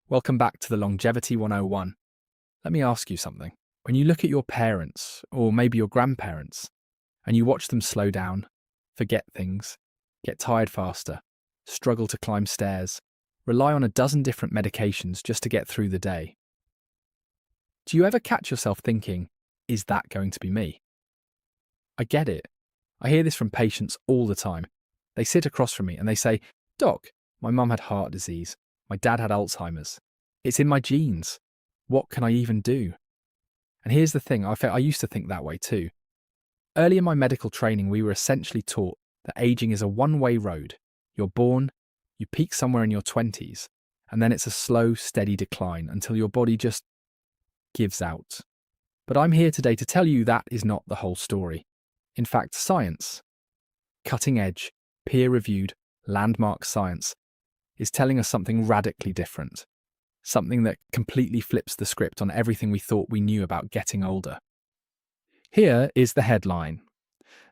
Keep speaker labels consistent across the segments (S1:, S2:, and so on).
S1: Welcome back to the Longevity 101. Let me ask you something. When you look at your parents, or maybe your grandparents, and you watch them slow down, forget things, get tired faster, struggle to climb stairs, rely on a dozen different medications just to get through the day, do you ever catch yourself thinking, is that going to be me? I get it. I hear this from patients all the time. They sit across from me and they say, Doc, my mum had heart disease. My dad had Alzheimer's. It's in my genes. What can I even do? And here's the thing, I used to think that way too. Early in my medical training, we were essentially taught that aging is a one-way road. You're born, you peak somewhere in your 20s, and then it's a slow, steady decline until your body just gives out. But I'm here today to tell you that is not the whole story. In fact, science, cutting-edge, peer-reviewed, landmark science, is telling us something radically different. Something that completely flips the script on everything we thought we knew about getting older. Here is the headline.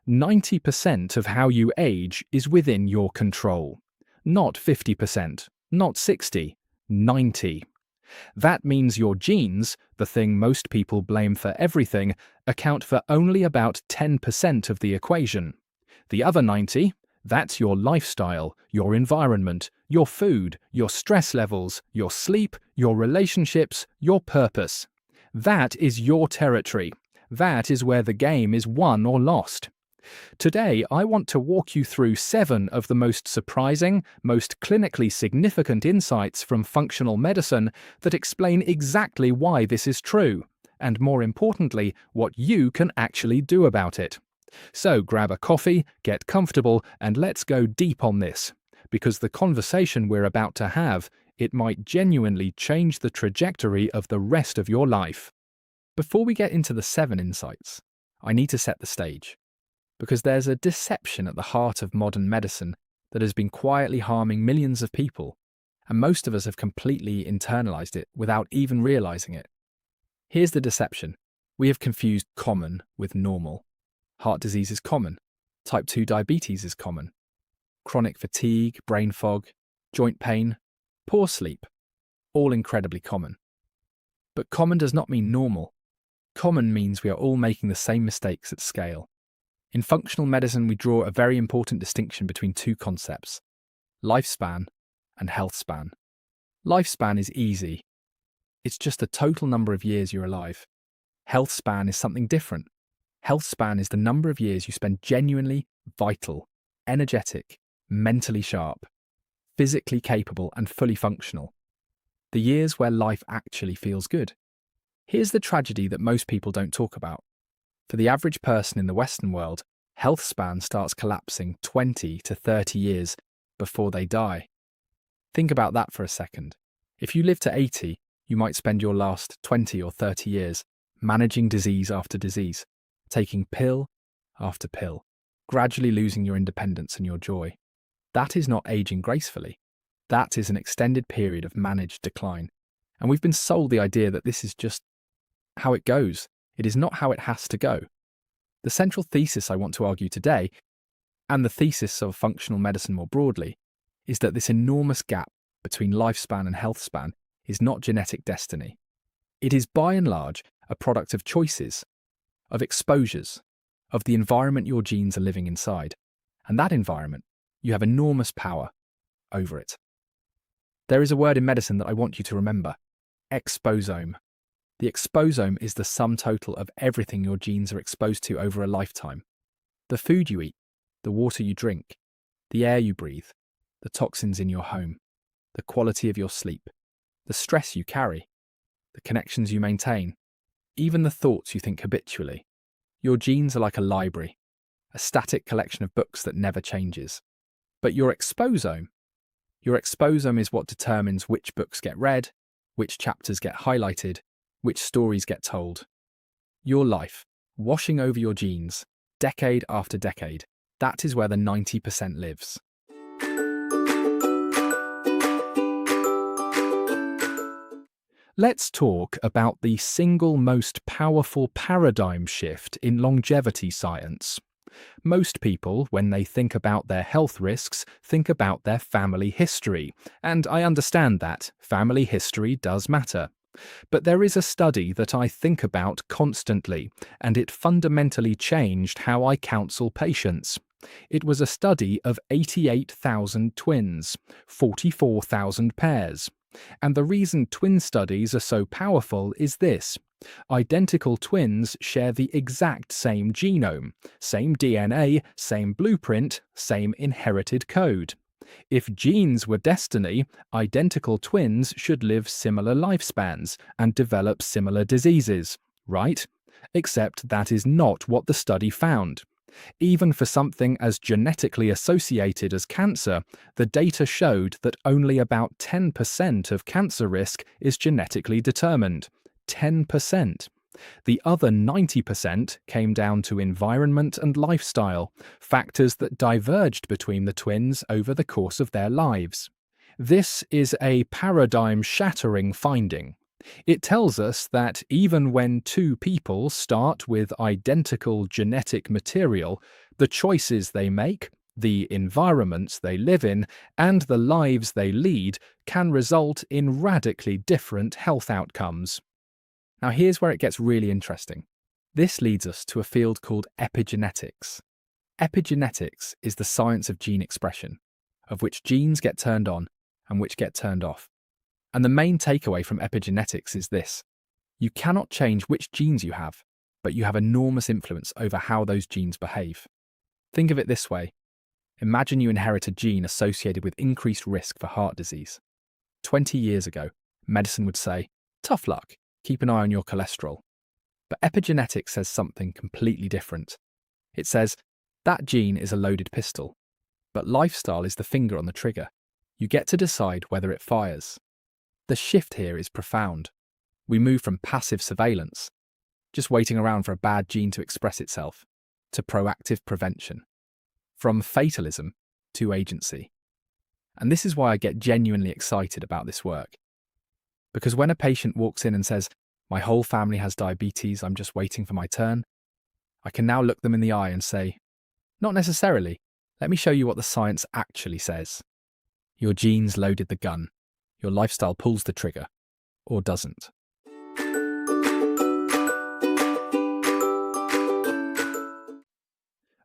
S1: 90% of how you age is within your control. Not 50%, not 60%, 90%. That means your genes, the thing most people blame for everything, account for only about 10% of the equation. The other 90%, that's your lifestyle, your environment, your food, your stress levels, your sleep, your relationships, your purpose. That is your territory. That is where the game is won or lost. Today, I want to walk you through 7 of the most surprising, most clinically significant insights from functional medicine that explain exactly why this is true, and more importantly, what you can actually do about it. So grab a coffee, get comfortable, and let's go deep on this, because the conversation we're about to have, it might genuinely change the trajectory of the rest of your life. Before we get into the 7 insights, I need to set the stage, because there's a deception at the heart of modern medicine that has been quietly harming millions of people, and most of us have completely internalized it without even realizing it. Here's the deception. We have confused common with normal. Heart disease is common. Type 2 diabetes is common. Chronic fatigue, brain fog, joint pain, poor sleep, all incredibly common. But common does not mean normal. Common means we are all making the same mistakes at scale. In functional medicine, we draw a very important distinction between 2 concepts, lifespan and healthspan. Lifespan is easy. It's just the total number of years you're alive. Healthspan is something different. Healthspan is the number of years you spend genuinely vital, energetic, mentally sharp, physically capable and fully functional. The years where life actually feels good. Here's the tragedy that most people don't talk about. For the average person in the Western world, health span starts collapsing 20 to 30 years before they die. Think about that for a second. If you live to 80, you might spend your last 20 or 30 years managing disease after disease, taking pill after pill, gradually losing your independence and your joy. That is not aging gracefully. That is an extended period of managed decline. And we've been sold the idea that this is just how it goes. It is not how it has to go. The central thesis I want to argue today, and the thesis of functional medicine more broadly, is that this enormous gap between lifespan and health span is not genetic destiny. It is by and large a product of choices, of exposures, of the environment your genes are living inside. And that environment, you have enormous power over it. There is a word in medicine that I want you to remember, exposome. The exposome is the sum total of everything your genes are exposed to over a lifetime. The food you eat, the water you drink, the air you breathe, the toxins in your home, the quality of your sleep, the stress you carry, the connections you maintain, even the thoughts you think habitually. Your genes are like a library, a static collection of books that never changes. But your exposome is what determines which books get read, which chapters get highlighted, which stories get told. Your life, washing over your genes, decade after decade, that is where the 90% lives. Let's talk about the single most powerful paradigm shift in longevity science. Most people, when they think about their health risks, think about their family history, and I understand that family history does matter. But there is a study that I think about constantly, and it fundamentally changed how I counsel patients. It was a study of 88,000 twins, 44,000 pairs. And the reason twin studies are so powerful is this. Identical twins share the exact same genome, same DNA, same blueprint, same inherited code. If genes were destiny, identical twins should live similar lifespans and develop similar diseases, right? Except that is not what the study found. Even for something as genetically associated as cancer, the data showed that only about 10% of cancer risk is genetically determined. 10%. The other 90% came down to environment and lifestyle, factors that diverged between the twins over the course of their lives. This is a paradigm-shattering finding. It tells us that even when two people start with identical genetic material, the choices they make, the environments they live in, and the lives they lead can result in radically different health outcomes. Now here's where it gets really interesting. This leads us to a field called epigenetics. Epigenetics is the science of gene expression, of which genes get turned on and which get turned off. And the main takeaway from epigenetics is this. You cannot change which genes you have, but you have enormous influence over how those genes behave. Think of it this way. Imagine you inherit a gene associated with increased risk for heart disease. 20 years ago, medicine would say, tough luck, keep an eye on your cholesterol. But epigenetics says something completely different. It says, that gene is a loaded pistol, but lifestyle is the finger on the trigger. You get to decide whether it fires. The shift here is profound. We move from passive surveillance, just waiting around for a bad gene to express itself, to proactive prevention. From fatalism to agency. And this is why I get genuinely excited about this work. Because when a patient walks in and says, my whole family has diabetes, I'm just waiting for my turn, I can now look them in the eye and say, not necessarily. Let me show you what the science actually says. Your genes loaded the gun. Your lifestyle pulls the trigger, or doesn't.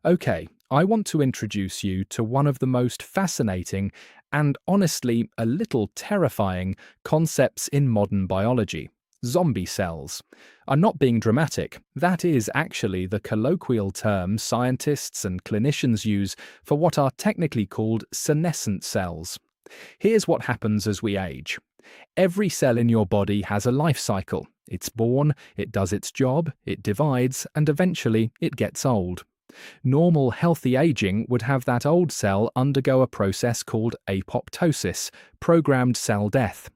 S1: Okay, I want to introduce you to one of the most fascinating and honestly a little terrifying concepts in modern biology. Zombie cells. I'm not being dramatic. That is actually the colloquial term scientists and clinicians use for what are technically called senescent cells. Here's what happens as we age. Every cell in your body has a life cycle. It's born, it does its job, it divides, and eventually it gets old. Normal, healthy aging would have that old cell undergo a process called apoptosis, programmed cell death.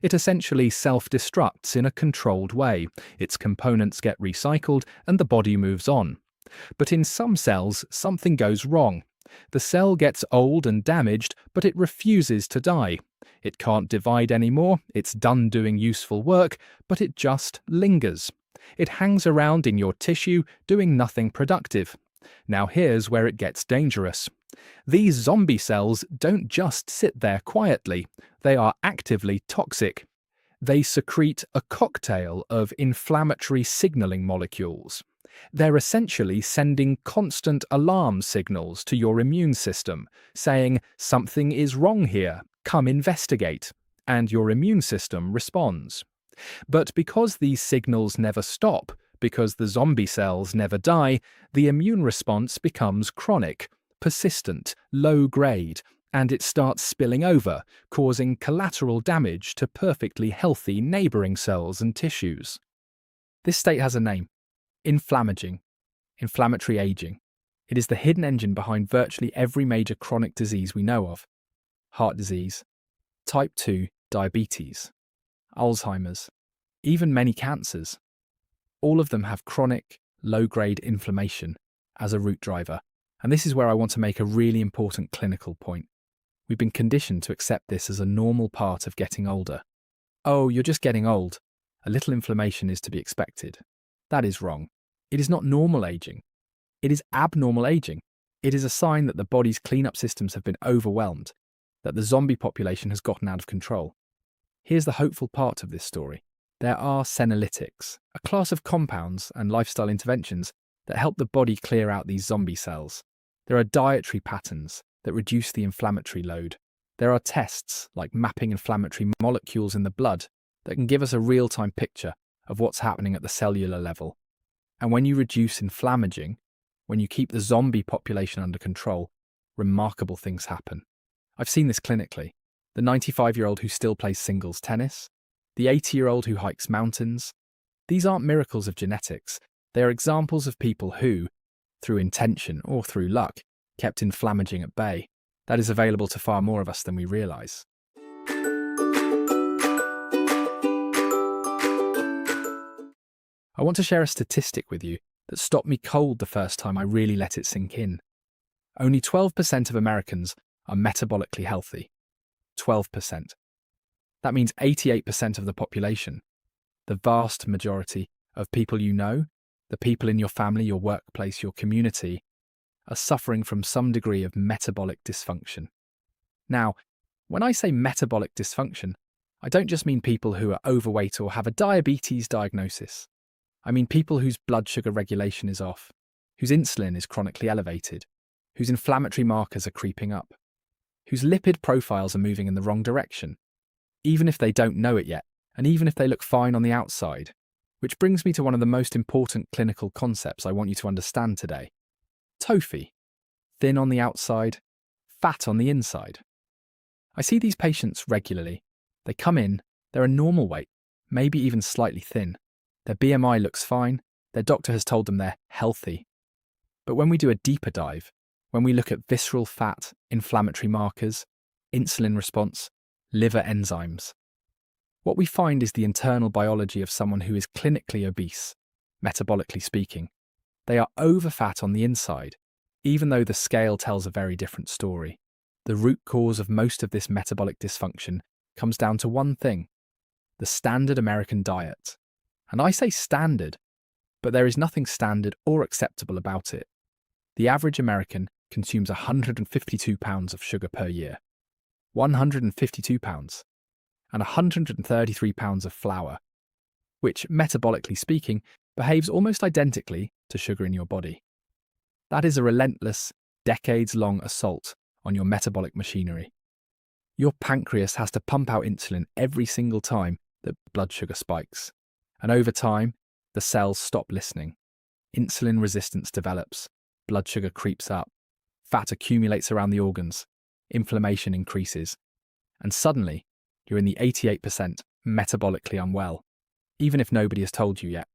S1: It essentially self-destructs in a controlled way. Its components get recycled and the body moves on. But in some cells, something goes wrong. The cell gets old and damaged, but it refuses to die. It can't divide anymore, it's done doing useful work, but it just lingers. It hangs around in your tissue, doing nothing productive. Now here's where it gets dangerous. These zombie cells don't just sit there quietly, they are actively toxic. They secrete a cocktail of inflammatory signaling molecules. They're essentially sending constant alarm signals to your immune system, saying, something is wrong here, come investigate, and your immune system responds. But because these signals never stop, because the zombie cells never die, the immune response becomes chronic, persistent, low-grade, and it starts spilling over, causing collateral damage to perfectly healthy neighbouring cells and tissues. This state has a name. Inflammatory aging. It is the hidden engine behind virtually every major chronic disease we know of. Heart disease, type 2 diabetes, Alzheimer's, even many cancers. All of them have chronic, low-grade inflammation as a root driver. And this is where I want to make a really important clinical point. We've been conditioned to accept this as a normal part of getting older. Oh, you're just getting old. A little inflammation is to be expected. That is wrong. It is not normal aging. It is abnormal aging. It is a sign that the body's cleanup systems have been overwhelmed, that the zombie population has gotten out of control. Here's the hopeful part of this story. There are senolytics, a class of compounds and lifestyle interventions that help the body clear out these zombie cells. There are dietary patterns that reduce the inflammatory load. There are tests like mapping inflammatory molecules in the blood that can give us a real-time picture of what's happening at the cellular level. And when you reduce inflammaging, when you keep the zombie population under control, remarkable things happen. I've seen this clinically. The 95-year-old who still plays singles tennis, the 80-year-old who hikes mountains. These aren't miracles of genetics. They are examples of people who, through intention or through luck, kept inflammaging at bay. That is available to far more of us than we realise. I want to share a statistic with you that stopped me cold the first time I really let it sink in. Only 12% of Americans are metabolically healthy. 12%. That means 88% of the population, the vast majority of people you know, the people in your family, your workplace, your community, are suffering from some degree of metabolic dysfunction. Now, when I say metabolic dysfunction, I don't just mean people who are overweight or have a diabetes diagnosis. I mean people whose blood sugar regulation is off, whose insulin is chronically elevated, whose inflammatory markers are creeping up, whose lipid profiles are moving in the wrong direction, even if they don't know it yet, and even if they look fine on the outside. Which brings me to one of the most important clinical concepts I want you to understand today. TOFI. Thin on the outside, fat on the inside. I see these patients regularly. They come in, they're a normal weight, maybe even slightly thin. Their BMI looks fine, their doctor has told them they're healthy. But when we do a deeper dive, when we look at visceral fat, inflammatory markers, insulin response, liver enzymes, what we find is the internal biology of someone who is clinically obese, metabolically speaking. They are over-fat on the inside, even though the scale tells a very different story. The root cause of most of this metabolic dysfunction comes down to one thing: the standard American diet. And I say standard, but there is nothing standard or acceptable about it. The average American consumes 152 pounds of sugar per year. 152 pounds. And 133 pounds of flour, which, metabolically speaking, behaves almost identically to sugar in your body. That is a relentless, decades-long assault on your metabolic machinery. Your pancreas has to pump out insulin every single time that blood sugar spikes. And over time, the cells stop listening. Insulin resistance develops, blood sugar creeps up, fat accumulates around the organs, inflammation increases, and suddenly, you're in the 88% metabolically unwell, even if nobody has told you yet.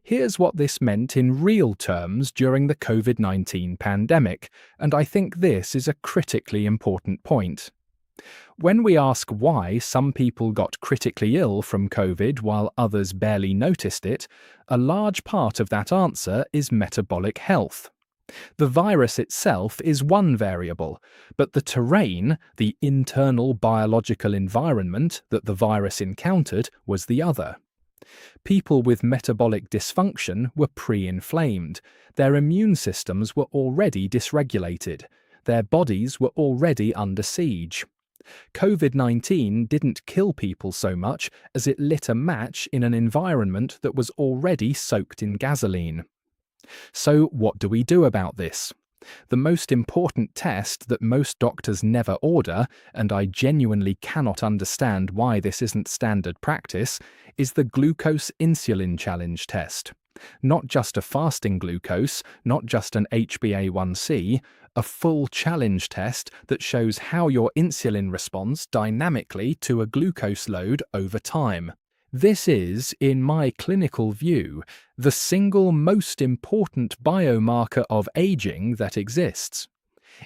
S2: Here's what this meant in real terms during the COVID-19 pandemic, and I think this is a critically important point. When we ask why some people got critically ill from COVID while others barely noticed it, a large part of that answer is metabolic health. The virus itself is one variable, but the terrain, the internal biological environment that the virus encountered, was the other. People with metabolic dysfunction were pre-inflamed. Their immune systems were already dysregulated. Their bodies were already under siege. COVID-19 didn't kill people so much as it lit a match in an environment that was already soaked in gasoline. So what do we do about this? The most important test that most doctors never order, and I genuinely cannot understand why this isn't standard practice, is the glucose insulin challenge test. Not just a fasting glucose, not just an HbA1c, a full challenge test that shows how your insulin responds dynamically to a glucose load over time. This is, in my clinical view, the single most important biomarker of aging that exists.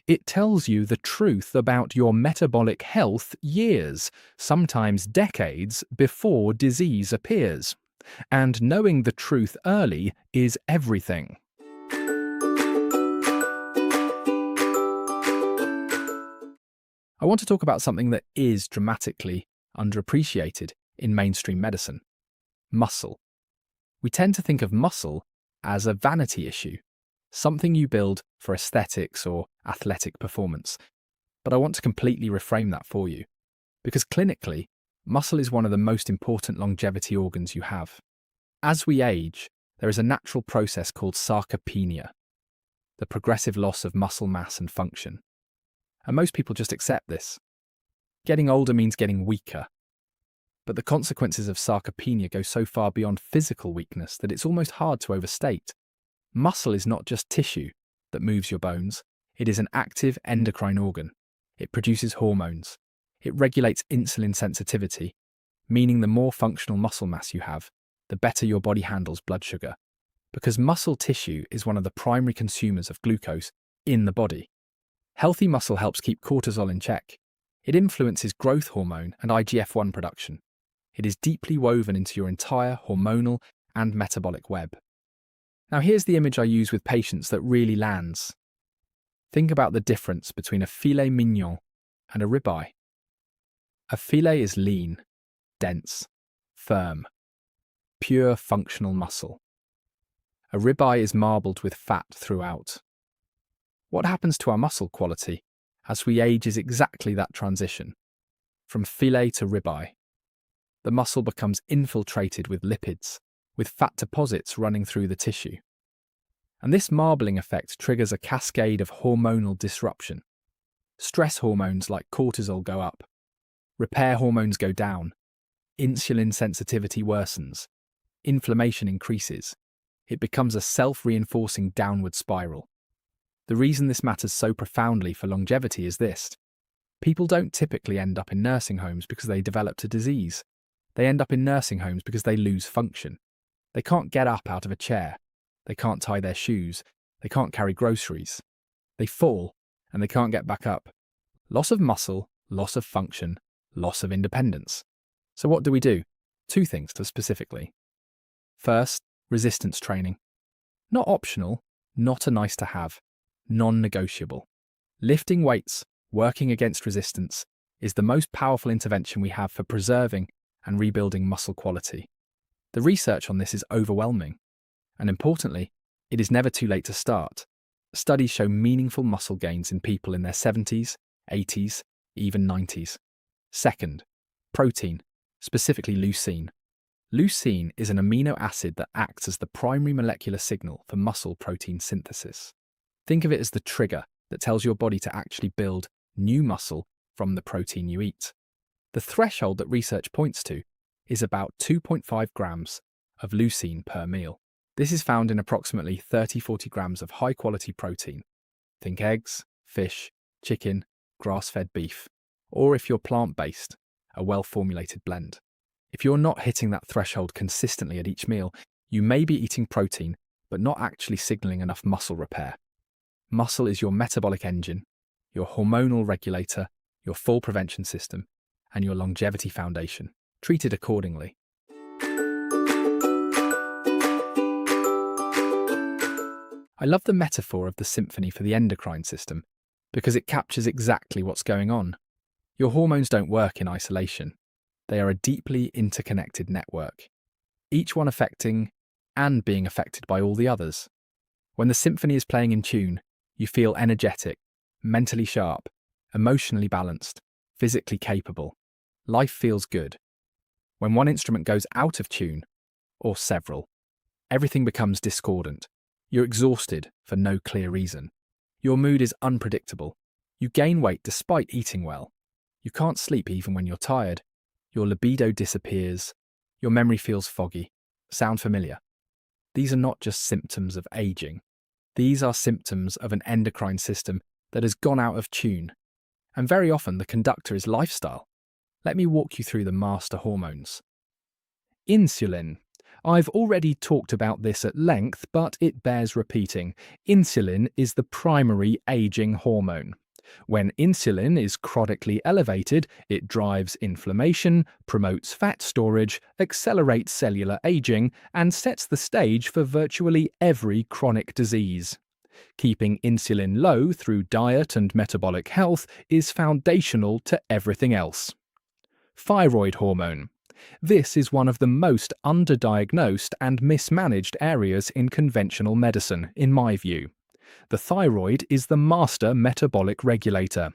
S2: It tells you the truth about your metabolic health years, sometimes decades, before disease appears. And knowing the truth early is everything.
S1: I want to talk about something that is dramatically underappreciated in mainstream medicine: muscle. We tend to think of muscle as a vanity issue, something you build for aesthetics or athletic performance. But I want to completely reframe that for you, because clinically, muscle is one of the most important longevity organs you have. As we age, there is a natural process called sarcopenia, the progressive loss of muscle mass and function. And most people just accept this. Getting older means getting weaker. But the consequences of sarcopenia go so far beyond physical weakness that it's almost hard to overstate. Muscle is not just tissue that moves your bones. It is an active endocrine organ. It produces hormones. It regulates insulin sensitivity, meaning the more functional muscle mass you have, the better your body handles blood sugar. Because muscle tissue is one of the primary consumers of glucose in the body. Healthy muscle helps keep cortisol in check. It influences growth hormone and IGF-1 production. It is deeply woven into your entire hormonal and metabolic web. Now here's the image I use with patients that really lands. Think about the difference between a filet mignon and a ribeye. A filet is lean, dense, firm, pure functional muscle. A ribeye is marbled with fat throughout. What happens to our muscle quality as we age is exactly that transition, from filet to ribeye. The muscle becomes infiltrated with lipids, with fat deposits running through the tissue. And this marbling effect triggers a cascade of hormonal disruption. Stress hormones like cortisol go up, repair hormones go down, insulin sensitivity worsens, inflammation increases. It becomes a self-reinforcing downward spiral. The reason this matters so profoundly for longevity is this. People don't typically end up in nursing homes because they developed a disease. They end up in nursing homes because they lose function. They can't get up out of a chair. They can't tie their shoes. They can't carry groceries. They fall, and they can't get back up. Loss of muscle, loss of function, loss of independence. So what do we do? Two things specifically. First, resistance training. Not optional, not a nice to have, non-negotiable. Lifting weights, working against resistance, is the most powerful intervention we have for preserving and rebuilding muscle quality. The research on this is overwhelming. And importantly, it is never too late to start. Studies show meaningful muscle gains in people in their 70s, 80s, even 90s. Second, protein, specifically leucine. Leucine is an amino acid that acts as the primary molecular signal for muscle protein synthesis. Think of it as the trigger that tells your body to actually build new muscle from the protein you eat. The threshold that research points to is about 2.5 grams of leucine per meal. This is found in approximately 30-40 grams of high-quality protein. Think eggs, fish, chicken, grass-fed beef, or if you're plant-based, a well-formulated blend. If you're not hitting that threshold consistently at each meal, you may be eating protein, but not actually signaling enough muscle repair. Muscle is your metabolic engine, your hormonal regulator, your fall prevention system, and your longevity foundation. Treat it accordingly. I love the metaphor of the symphony for the endocrine system because it captures exactly what's going on. Your hormones don't work in isolation. They are a deeply interconnected network, each one affecting and being affected by all the others. When the symphony is playing in tune, you feel energetic, mentally sharp, emotionally balanced, physically capable. Life feels good. When one instrument goes out of tune, or several, everything becomes discordant. You're exhausted for no clear reason. Your mood is unpredictable. You gain weight despite eating well. You can't sleep even when you're tired. Your libido disappears. Your memory feels foggy. Sound familiar? These are not just symptoms of aging. These are symptoms of an endocrine system that has gone out of tune. And very often the conductor is lifestyle. Let me walk you through the master hormones.
S2: Insulin. I've already talked about this at length, but it bears repeating. Insulin is the primary aging hormone. When insulin is chronically elevated, it drives inflammation, promotes fat storage, accelerates cellular aging, and sets the stage for virtually every chronic disease. Keeping insulin low through diet and metabolic health is foundational to everything else. Thyroid hormone. This is one of the most underdiagnosed and mismanaged areas in conventional medicine, in my view. The thyroid is the master metabolic regulator.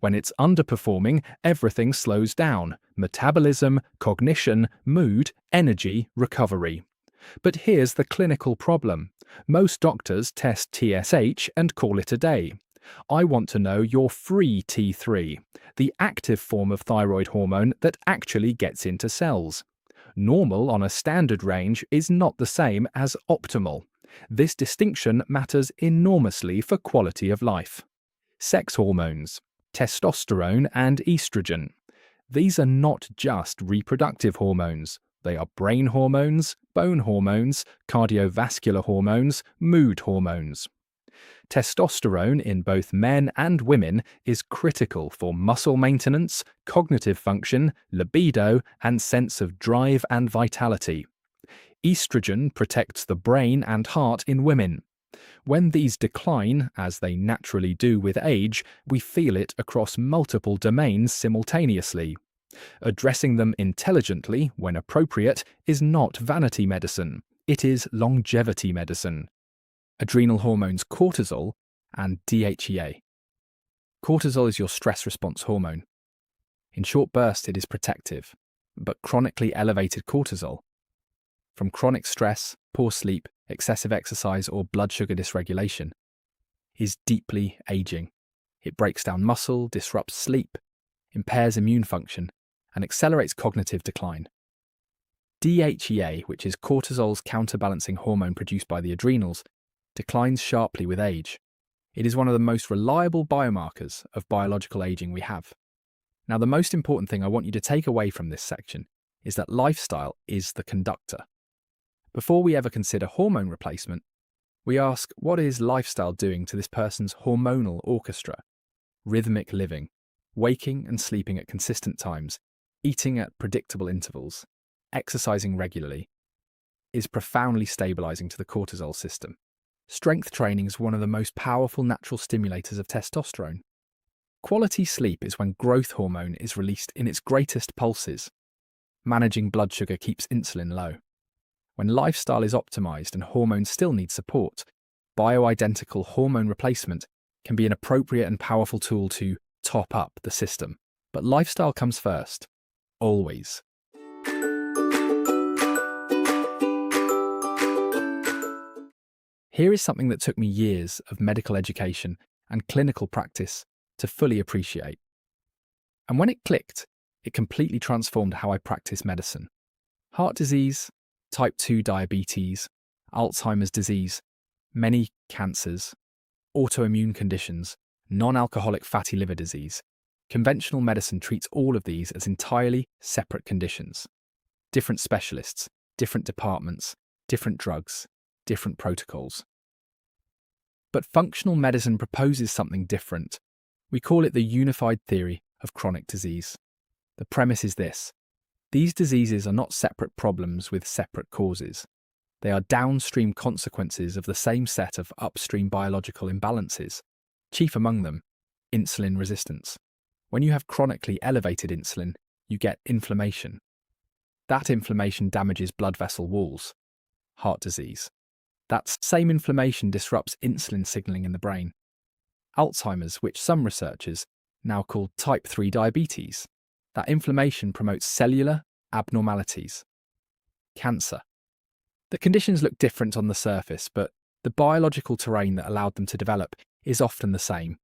S2: When it's underperforming, everything slows down: metabolism, cognition, mood, energy, recovery. But here's the clinical problem. Most doctors test TSH and call it a day. I want to know your free T3, the active form of thyroid hormone that actually gets into cells. Normal on a standard range is not the same as optimal. This distinction matters enormously for quality of life. Sex hormones, testosterone and estrogen. These are not just reproductive hormones. They are brain hormones, bone hormones, cardiovascular hormones, mood hormones. Testosterone in both men and women is critical for muscle maintenance, cognitive function, libido, and sense of drive and vitality. Estrogen protects the brain and heart in women. When these decline, as they naturally do with age, we feel it across multiple domains simultaneously. Addressing them intelligently, when appropriate, is not vanity medicine. It is longevity medicine. Adrenal hormones cortisol and DHEA. Cortisol is your stress response hormone. In short bursts, it is protective, but chronically elevated cortisol, from chronic stress, poor sleep, excessive exercise, or blood sugar dysregulation, is deeply aging. It breaks down muscle, disrupts sleep, impairs immune function, and accelerates cognitive decline. DHEA, which is cortisol's counterbalancing hormone produced by the adrenals, declines sharply with age. It is one of the most reliable biomarkers of biological aging we have. Now, the most important thing I want you to take away from this section is that lifestyle is the conductor. Before we ever consider hormone replacement, we ask, what is lifestyle doing to this person's hormonal orchestra? Rhythmic living, waking and sleeping at consistent times, eating at predictable intervals, exercising regularly, is profoundly stabilizing to the cortisol system. Strength training is one of the most powerful natural stimulators of testosterone. Quality sleep is when growth hormone is released in its greatest pulses. Managing blood sugar keeps insulin low. When lifestyle is optimized and hormones still need support, bioidentical hormone replacement can be an appropriate and powerful tool to top up the system. But lifestyle comes first, always. Here is something that took me years of medical education and clinical practice to fully appreciate. And when it clicked, it completely transformed how I practice medicine. Heart disease, type 2 diabetes, Alzheimer's disease, many cancers, autoimmune conditions, non-alcoholic fatty liver disease. Conventional medicine treats all of these as entirely separate conditions. Different specialists, different departments, different drugs, different protocols. But functional medicine proposes something different. We call it the unified theory of chronic disease. The premise is this: these diseases are not separate problems with separate causes. They are downstream consequences of the same set of upstream biological imbalances, chief among them, insulin resistance. When you have chronically elevated insulin, you get inflammation. That inflammation damages blood vessel walls, heart disease. That same inflammation disrupts insulin signaling in the brain. Alzheimer's, which some researchers now call type 3 diabetes. That inflammation promotes cellular abnormalities. Cancer. The conditions look different on the surface, but the biological terrain that allowed them to develop is often the same.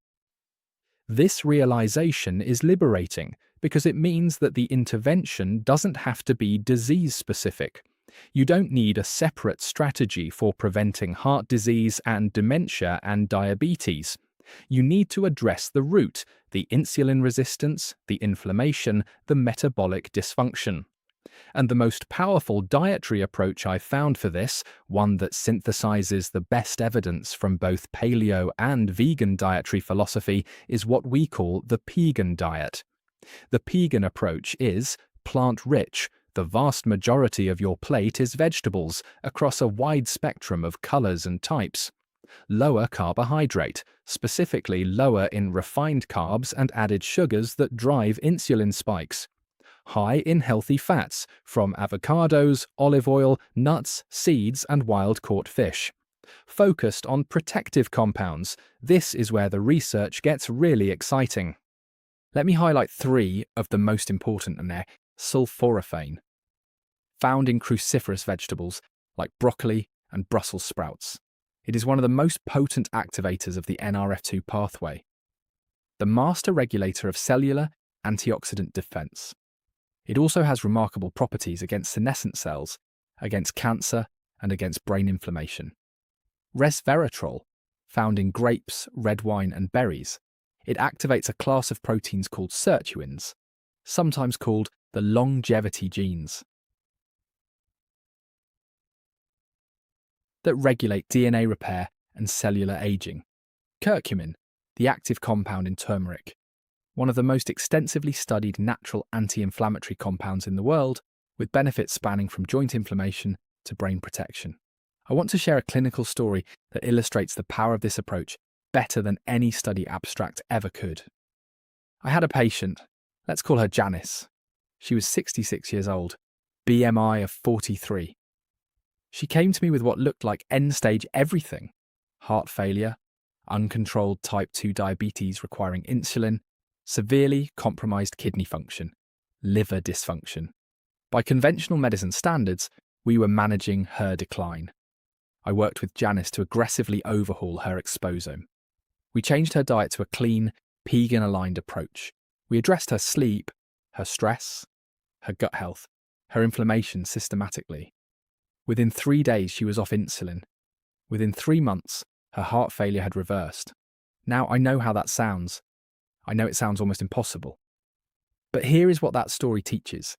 S2: This realization is liberating because it means that the intervention doesn't have to be disease-specific. You don't need a separate strategy for preventing heart disease and dementia and diabetes. You need to address the root, the insulin resistance, the inflammation, the metabolic dysfunction. And the most powerful dietary approach I've found for this, one that synthesizes the best evidence from both paleo and vegan dietary philosophy, is what we call the Pegan diet. The Pegan approach is plant-rich. The vast majority of your plate is vegetables across a wide spectrum of colors and types. Lower carbohydrate, specifically lower in refined carbs and added sugars that drive insulin spikes. High in healthy fats from avocados, olive oil, nuts, seeds, and wild-caught fish. focused on protective compounds. This is where the research gets really exciting.
S1: Let me highlight three of the most important in there. Sulforaphane, found in cruciferous vegetables like broccoli and Brussels sprouts. It is one of the most potent activators of the NRF2 pathway, the master regulator of cellular antioxidant defense. It also has remarkable properties against senescent cells, against cancer, and against brain inflammation. Resveratrol, found in grapes, red wine, and berries. It activates a class of proteins called sirtuins, sometimes called the longevity genes, that regulate DNA repair and cellular aging. Curcumin, the active compound in turmeric, one of the most extensively studied natural anti-inflammatory compounds in the world, with benefits spanning from joint inflammation to brain protection. I want to share a clinical story that illustrates the power of this approach better than any study abstract ever could. I had a patient, let's call her Janice. She was 66 years old, BMI of 43. She came to me with what looked like end-stage everything: heart failure, uncontrolled type 2 diabetes requiring insulin, severely compromised kidney function, liver dysfunction. By conventional medicine standards, we were managing her decline. I worked with Janice to aggressively overhaul her exposome. We changed her diet to a clean, Pegan-aligned approach. We addressed her sleep, her stress, her gut health, her inflammation systematically. Within 3 days, she was off insulin. Within 3 months, her heart failure had reversed. Now I know how that sounds. I know it sounds almost impossible. But here is what that story teaches.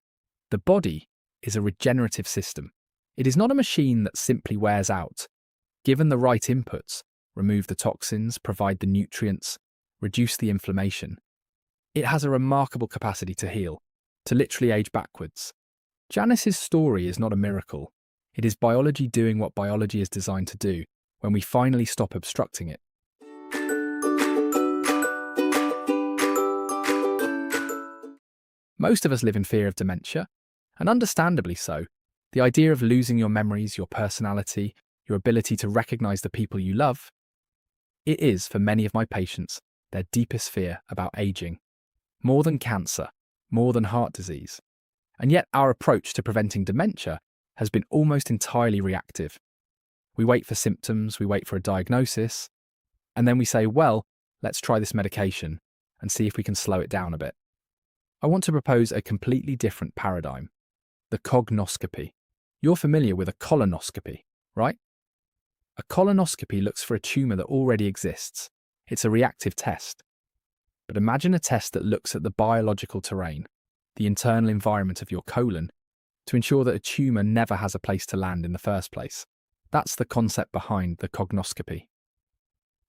S1: The body is a regenerative system. It is not a machine that simply wears out. Given the right inputs, remove the toxins, provide the nutrients, reduce the inflammation, it has a remarkable capacity to heal, to literally age backwards. Janice's story is not a miracle. It is biology doing what biology is designed to do when we finally stop obstructing it. Most of us live in fear of dementia, and understandably so. The idea of losing your memories, your personality, your ability to recognize the people you love, it is, for many of my patients, their deepest fear about aging. More than cancer, more than heart disease. And yet our approach to preventing dementia has been almost entirely reactive. We wait for symptoms, we wait for a diagnosis, and then we say, well, let's try this medication and see if we can slow it down a bit. I want to propose a completely different paradigm, the cognoscopy. You're familiar with a colonoscopy, right? A colonoscopy looks for a tumour that already exists. It's a reactive test. But imagine a test that looks at the biological terrain, the internal environment of your colon, to ensure that a tumour never has a place to land in the first place. That's the concept behind the cognoscopy.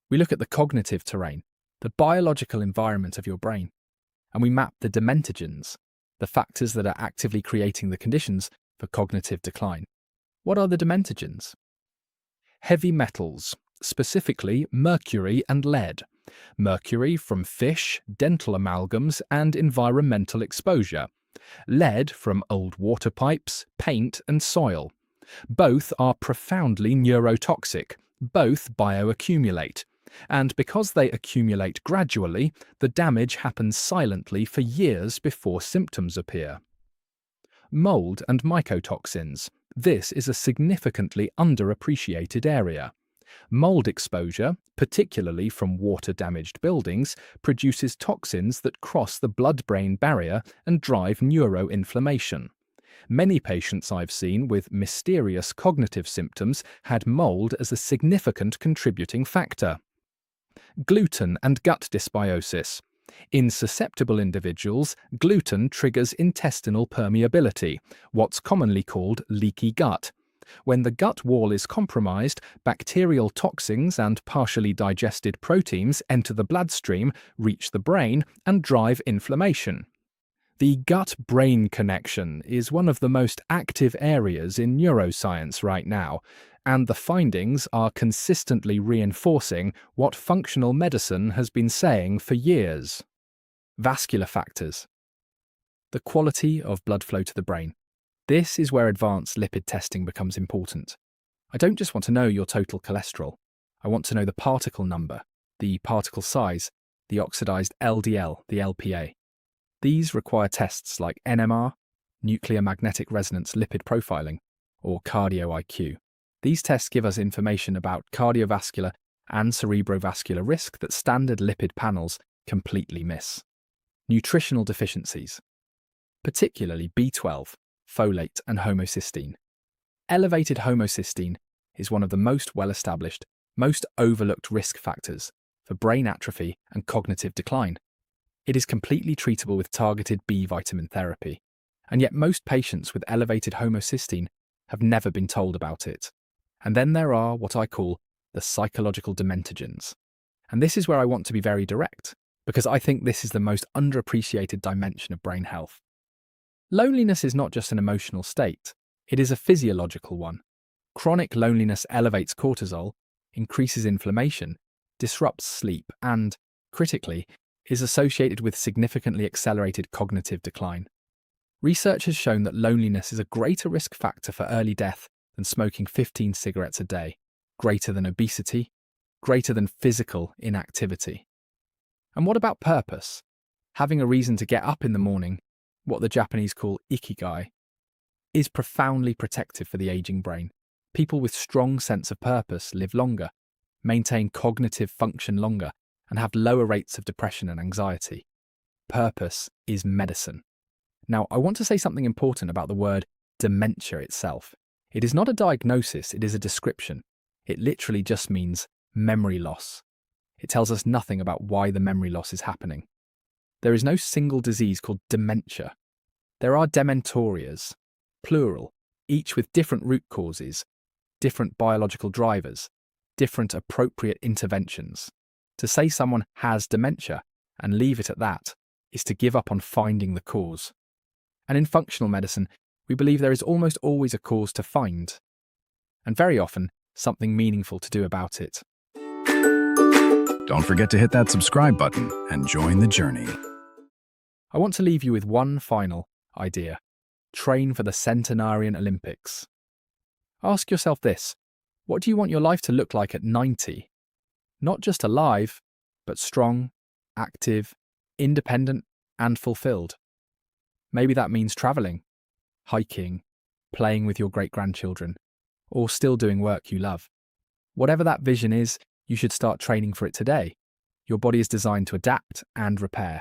S1: We look at the cognitive terrain, the biological environment of your brain, and we map the dementogens, the factors that are actively creating the conditions for cognitive decline. What are the dementogens? Heavy metals, specifically mercury and lead. Mercury from fish, dental amalgams, and environmental exposure. Lead from old water pipes, paint, and soil. Both are profoundly neurotoxic. Both bioaccumulate. And because they accumulate gradually, the damage happens silently for years before symptoms appear. Mold and mycotoxins. This is a significantly underappreciated area. Mold exposure, particularly from water-damaged buildings, produces toxins that cross the blood-brain barrier and drive neuroinflammation. Many patients I've seen with mysterious cognitive symptoms had mold as a significant contributing factor. Gluten and gut dysbiosis. In susceptible individuals, gluten triggers intestinal permeability, what's commonly called leaky gut. When the gut wall is compromised, bacterial toxins and partially digested proteins enter the bloodstream, reach the brain, and drive inflammation. The gut-brain connection is one of the most active areas in neuroscience right now, and the findings are consistently reinforcing what functional medicine has been saying for years. Vascular factors. The quality of blood flow to the brain. This is where advanced lipid testing becomes important. I don't just want to know your total cholesterol. I want to know the particle number, the particle size, the oxidized LDL, the LPA. These require tests like NMR, nuclear magnetic resonance lipid profiling, or cardio IQ. These tests give us information about cardiovascular and cerebrovascular risk that standard lipid panels completely miss. Nutritional deficiencies, particularly B12, folate, and homocysteine. Elevated homocysteine is one of the most well-established, most overlooked risk factors for brain atrophy and cognitive decline. It is completely treatable with targeted B vitamin therapy, and yet most patients with elevated homocysteine have never been told about it. And then there are what I call the psychological dementogens. And this is where I want to be very direct, because I think this is the most underappreciated dimension of brain health. Loneliness is not just an emotional state, it is a physiological one. Chronic loneliness elevates cortisol, increases inflammation, disrupts sleep, and, critically, is associated with significantly accelerated cognitive decline. Research has shown that loneliness is a greater risk factor for early death than smoking 15 cigarettes a day, greater than obesity, greater than physical inactivity. And what about purpose? Having a reason to get up in the morning, what the Japanese call ikigai, is profoundly protective for the aging brain. People with strong sense of purpose live longer, maintain cognitive function longer, and have lower rates of depression and anxiety. Purpose is medicine. Now, I want to say something important about the word dementia itself. It is not a diagnosis, it is a description. It literally just means memory loss. It tells us nothing about why the memory loss is happening. There is no single disease called dementia. There are dementorias, plural, each with different root causes, different biological drivers, different appropriate interventions. To say someone has dementia and leave it at that is to give up on finding the cause. And in functional medicine, we believe there is almost always a cause to find, and very often something meaningful to do about it.
S3: Don't forget to hit that subscribe button and join the journey.
S1: I want to leave you with one final idea. Train for the Centenarian Olympics. Ask yourself this: what do you want your life to look like at 90? Not just alive, but strong, active, independent, and fulfilled. Maybe that means traveling, hiking, playing with your great-grandchildren, or still doing work you love. Whatever that vision is, you should start training for it today. Your body is designed to adapt and repair.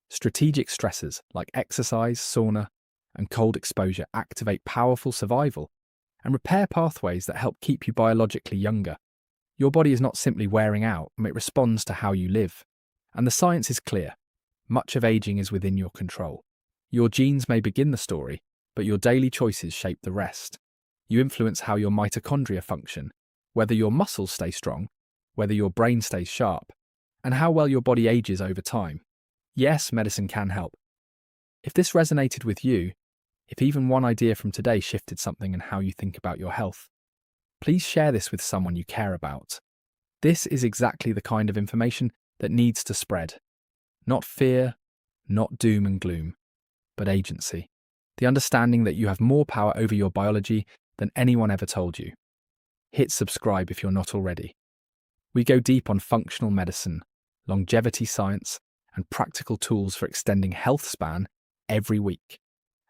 S1: Strategic stressors like exercise, sauna, and cold exposure activate powerful survival and repair pathways that help keep you biologically younger. Your body is not simply wearing out, it responds to how you live. And the science is clear. Much of aging is within your control. Your genes may begin the story, but your daily choices shape the rest. You influence how your mitochondria function, whether your muscles stay strong, whether your brain stays sharp, and how well your body ages over time. Yes, medicine can help. If this resonated with you, if even one idea from today shifted something in how you think about your health, please share this with someone you care about. This is exactly the kind of information that needs to spread. Not fear, not doom and gloom, but agency. The understanding that you have more power over your biology than anyone ever told you. Hit subscribe if you're not already. We go deep on functional medicine, longevity science, and practical tools for extending health span every week.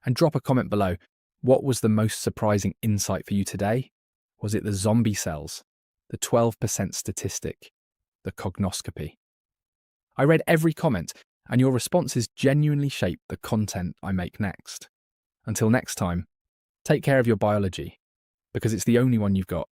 S1: And drop a comment below. What was the most surprising insight for you today? Was it the zombie cells, the 12% statistic, the cognoscopy? I read every comment, and your responses genuinely shape the content I make next. Until next time, take care of your biology, because it's the only one you've got.